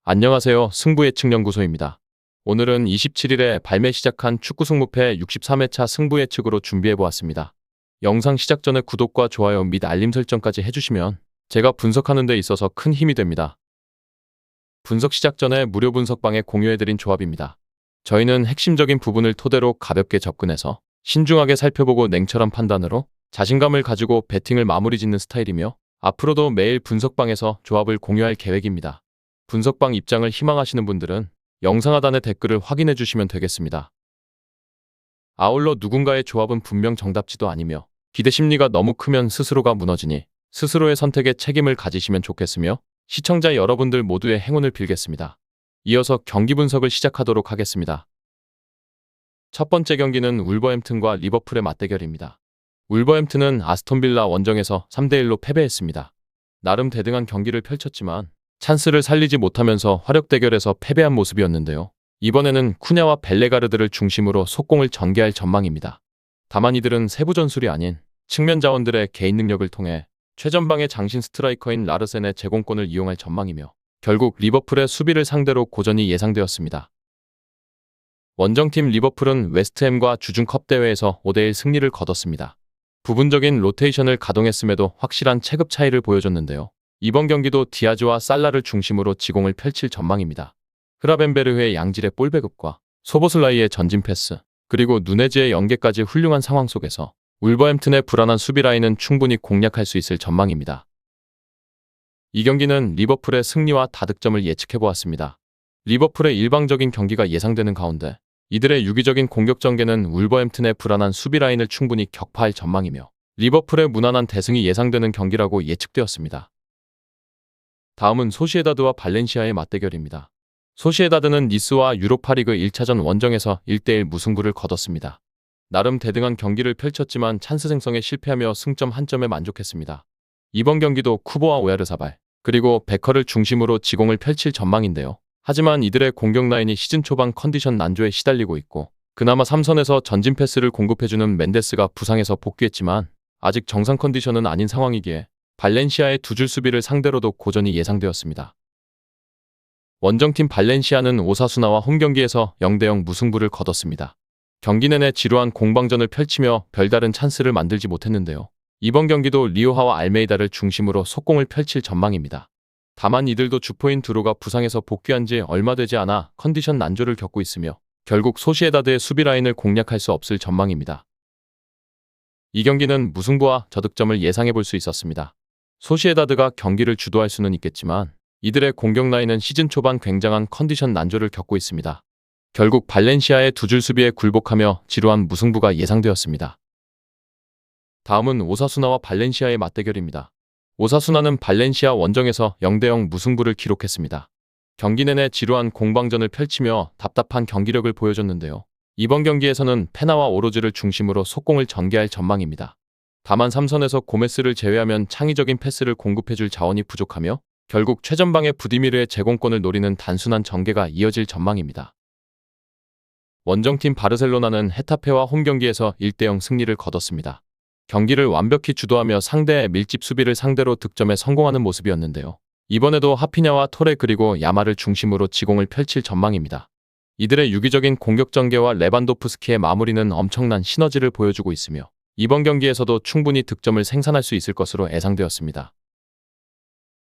안녕하세요. 승부예측연구소입니다. 오늘은 27일에 발매 시작한 축구 승무패 63회차 승부예측으로 준비해보았습니다. 영상 시작 전에 구독과 좋아요 및 알림 설정까지 해주시면 제가 분석하는 데 있어서 큰 힘이 됩니다. 분석 시작 전에 무료 분석방에 공유해드린 조합입니다. 저희는 핵심적인 부분을 토대로 가볍게 접근해서 신중하게 살펴보고 냉철한 판단으로 자신감을 가지고 배팅을 마무리 짓는 스타일이며 앞으로도 매일 분석방에서 조합을 공유할 계획입니다. 분석방 입장을 희망하시는 분들은 영상 하단의 댓글을 확인해 주시면 되겠습니다. 아울러 누군가의 조합은 분명 정답지도 아니며 기대 심리가 너무 크면 스스로가 무너지니 스스로의 선택에 책임을 가지시면 좋겠으며 시청자 여러분들 모두의 행운을 빌겠습니다. 이어서 경기 분석을 시작하도록 하겠습니다. 첫 번째 경기는 울버햄튼과 리버풀의 맞대결입니다. 울버햄튼은 아스톤빌라 원정에서 3대1로 패배했습니다. 나름 대등한 경기를 펼쳤지만 찬스를 살리지 못하면서 화력 대결에서 패배한 모습이었는데요. 이번에는 쿠냐와 벨레가르드를 중심으로 속공을 전개할 전망입니다. 다만 이들은 세부 전술이 아닌 측면 자원들의 개인 능력을 통해 최전방의 장신 스트라이커인 라르센의 제공권을 이용할 전망이며 결국 리버풀의 수비를 상대로 고전이 예상되었습니다. 원정팀 리버풀은 웨스트햄과 주중컵 대회에서 5대1 승리를 거뒀습니다. 부분적인 로테이션을 가동했음에도 확실한 체급 차이를 보여줬는데요. 이번 경기도 디아즈와 살라를 중심으로 지공을 펼칠 전망입니다. 흐라벤베르흐의 양질의 볼 배급과 소보슬라이의 전진 패스, 그리고 누네즈의 연계까지 훌륭한 상황 속에서 울버햄튼의 불안한 수비 라인은 충분히 공략할 수 있을 전망입니다. 이 경기는 리버풀의 승리와 다득점을 예측해보았습니다. 리버풀의 일방적인 경기가 예상되는 가운데 이들의 유기적인 공격 전개는 울버햄튼의 불안한 수비 라인을 충분히 격파할 전망이며 리버풀의 무난한 대승이 예상되는 경기라고 예측되었습니다. 다음은 소시에다드와 발렌시아의 맞대결입니다. 소시에다드는 니스와 유로파리그 1차전 원정에서 1대1 무승부를 거뒀습니다. 나름 대등한 경기를 펼쳤지만 찬스 생성에 실패하며 승점 1점에 만족했습니다. 이번 경기도 쿠보와 오야르사발, 그리고 베커를 중심으로 지공을 펼칠 전망인데요. 하지만 이들의 공격 라인이 시즌 초반 컨디션 난조에 시달리고 있고 그나마 3선에서 전진 패스를 공급해주는 멘데스가 부상해서 복귀했지만 아직 정상 컨디션은 아닌 상황이기에 발렌시아의 두 줄 수비를 상대로도 고전이 예상되었습니다. 원정팀 발렌시아는 오사수나와 홈경기에서 0대0 무승부를 거뒀습니다. 경기 내내 지루한 공방전을 펼치며 별다른 찬스를 만들지 못했는데요. 이번 경기도 리오하와 알메이다를 중심으로 속공을 펼칠 전망입니다. 다만 이들도 주포인 드로가 부상해서 복귀한 지 얼마 되지 않아 컨디션 난조를 겪고 있으며 결국 소시에다드의 수비 라인을 공략할 수 없을 전망입니다. 이 경기는 무승부와 저득점을 예상해 볼 수 있었습니다. 소시에다드가 경기를 주도할 수는 있겠지만 이들의 공격 라인은 시즌 초반 굉장한 컨디션 난조를 겪고 있습니다. 결국 발렌시아의 두 줄 수비에 굴복하며 지루한 무승부가 예상되었습니다. 다음은 오사수나와 발렌시아의 맞대결입니다. 오사수나는 발렌시아 원정에서 0대0 무승부를 기록했습니다. 경기 내내 지루한 공방전을 펼치며 답답한 경기력을 보여줬는데요. 이번 경기에서는 페나와 오로즈를 중심으로 속공을 전개할 전망입니다. 다만 3선에서 고메스를 제외하면 창의적인 패스를 공급해줄 자원이 부족하며 결국 최전방의 부디미르의 제공권을 노리는 단순한 전개가 이어질 전망입니다. 원정팀 바르셀로나는 헤타페와 홈경기에서 1대0 승리를 거뒀습니다. 경기를 완벽히 주도하며 상대의 밀집 수비를 상대로 득점에 성공하는 모습이었는데요. 이번에도 하피냐와 토레 그리고 야마를 중심으로 지공을 펼칠 전망입니다. 이들의 유기적인 공격 전개와 레반도프스키의 마무리는 엄청난 시너지를 보여주고 있으며 이번 경기에서도 충분히 득점을 생산할 수 있을 것으로 예상되었습니다.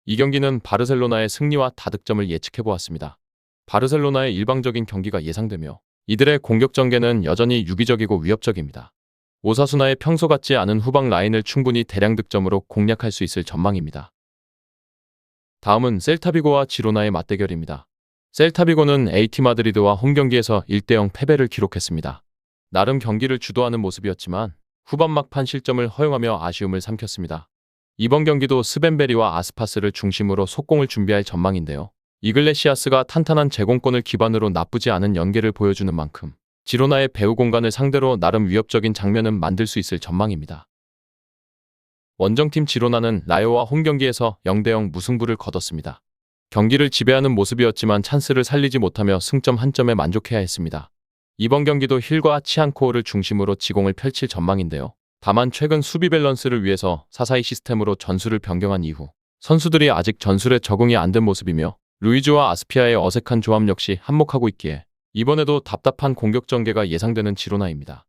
이 경기는 바르셀로나의 승리와 다득점을 예측해보았습니다. 바르셀로나의 일방적인 경기가 예상되며 이들의 공격 전개는 여전히 유기적이고 위협적입니다. 오사수나의 평소 같지 않은 후방 라인을 충분히 대량 득점으로 공략할 수 있을 전망입니다. 다음은 셀타비고와 지로나의 맞대결입니다. 셀타비고는 AT 마드리드와 홈경기에서 1대0 패배를 기록했습니다. 나름 경기를 주도하는 모습이었지만 후반 막판 실점을 허용하며 아쉬움을 삼켰습니다. 이번 경기도 스벤베리와 아스파스를 중심으로 속공을 준비할 전망인데요. 이글레시아스가 탄탄한 제공권을 기반으로 나쁘지 않은 연계를 보여주는 만큼 지로나의 배후 공간을 상대로 나름 위협적인 장면은 만들 수 있을 전망입니다. 원정팀 지로나는 라요와 홈경기에서 0대0 무승부를 거뒀습니다. 경기를 지배하는 모습이었지만 찬스를 살리지 못하며 승점 1점에 만족해야 했습니다. 이번 경기도 힐과 치안코어를 중심으로 지공을 펼칠 전망인데요. 다만 최근 수비 밸런스를 위해서 4-4-2 시스템으로 전술을 변경한 이후 선수들이 아직 전술에 적응이 안 된 모습이며 루이즈와 아스피아의 어색한 조합 역시 한몫하고 있기에 이번에도 답답한 공격 전개가 예상되는 지로나입니다.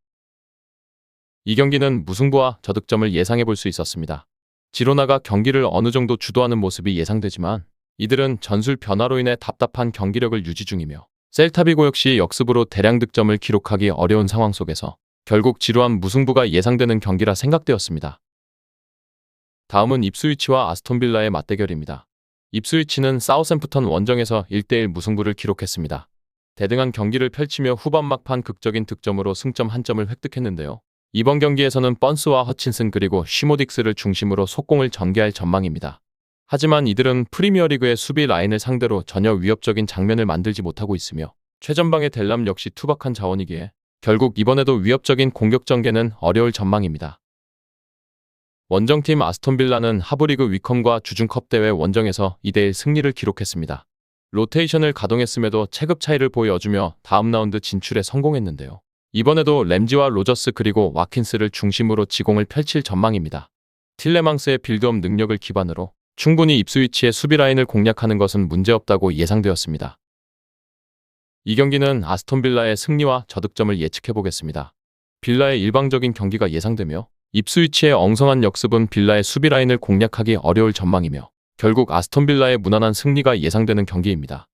이 경기는 무승부와 저득점을 예상해 볼 수 있었습니다. 지로나가 경기를 어느 정도 주도하는 모습이 예상되지만 이들은 전술 변화로 인해 답답한 경기력을 유지 중이며 셀타비고 역시 역습으로 대량 득점을 기록하기 어려운 상황 속에서 결국 지루한 무승부가 예상되는 경기라 생각되었습니다. 다음은 입스위치와 아스톤빌라의 맞대결입니다. 입스위치는 사우샘프턴 원정에서 1대1 무승부를 기록했습니다. 대등한 경기를 펼치며 후반 막판 극적인 득점으로 승점 1점을 획득했는데요. 이번 경기에서는 뻔스와 허친슨 그리고 쉬모딕스를 중심으로 속공을 전개할 전망입니다. 하지만 이들은 프리미어리그의 수비 라인을 상대로 전혀 위협적인 장면을 만들지 못하고 있으며 최전방의 델람 역시 투박한 자원이기에 결국 이번에도 위협적인 공격 전개는 어려울 전망입니다. 원정팀 아스톤빌라는 하브리그 위컴과 주중컵 대회 원정에서 2대1 승리를 기록했습니다. 로테이션을 가동했음에도 체급 차이를 보여주며 다음 라운드 진출에 성공했는데요. 이번에도 램지와 로저스 그리고 와킨스를 중심으로 지공을 펼칠 전망입니다. 틸레망스의 빌드업 능력을 기반으로 충분히 입스위치의 수비 라인을 공략하는 것은 문제없다고 예상되었습니다. 이 경기는 아스톤빌라의 승리와 저득점을 예측해보겠습니다. 빌라의 일방적인 경기가 예상되며 입스위치의 엉성한 역습은 빌라의 수비 라인을 공략하기 어려울 전망이며 결국 아스톤빌라의 무난한 승리가 예상되는 경기입니다.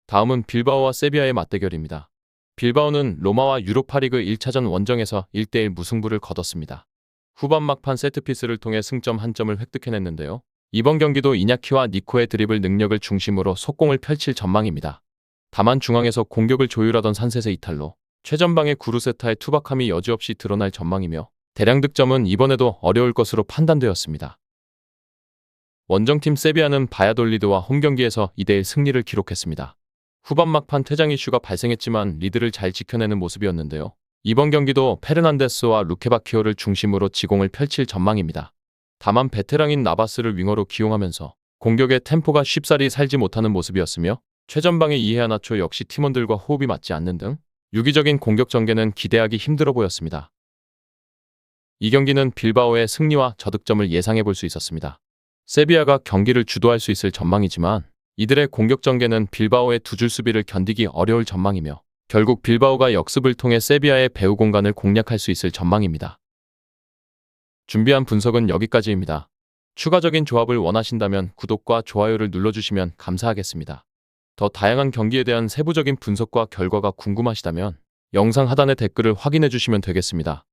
다음은 빌바오와 세비야의 맞대결입니다. 빌바오는 로마와 유로파리그 1차전 원정에서 1대1 무승부를 거뒀습니다. 후반 막판 세트피스를 통해 승점 1점을 획득해냈는데요. 이번 경기도 이냐키와 니코의 드리블 능력을 중심으로 속공을 펼칠 전망입니다. 다만 중앙에서 공격을 조율하던 산셋의 이탈로 최전방의 구루세타의 투박함이 여지없이 드러날 전망이며 대량 득점은 이번에도 어려울 것으로 판단되었습니다. 원정팀 세비야는 바야돌리드와 홈경기에서 2대1 승리를 기록했습니다. 후반 막판 퇴장 이슈가 발생했지만 리드를 잘 지켜내는 모습이었는데요. 이번 경기도 페르난데스와 루케바키오를 중심으로 지공을 펼칠 전망입니다. 다만 베테랑인 나바스를 윙어로 기용하면서 공격의 템포가 쉽사리 살지 못하는 모습이었으며 최전방의 이헤아나초 역시 팀원들과 호흡이 맞지 않는 등 유기적인 공격 전개는 기대하기 힘들어 보였습니다. 이 경기는 빌바오의 승리와 저득점을 예상해 볼 수 있었습니다. 세비야가 경기를 주도할 수 있을 전망이지만 이들의 공격 전개는 빌바오의 두 줄 수비를 견디기 어려울 전망이며 결국 빌바오가 역습을 통해 세비야의 배후 공간을 공략할 수 있을 전망입니다. 준비한 분석은 여기까지입니다. 추가적인 조합을 원하신다면 구독과 좋아요를 눌러주시면 감사하겠습니다. 더 다양한 경기에 대한 세부적인 분석과 결과가 궁금하시다면 영상 하단의 댓글을 확인해 주시면 되겠습니다.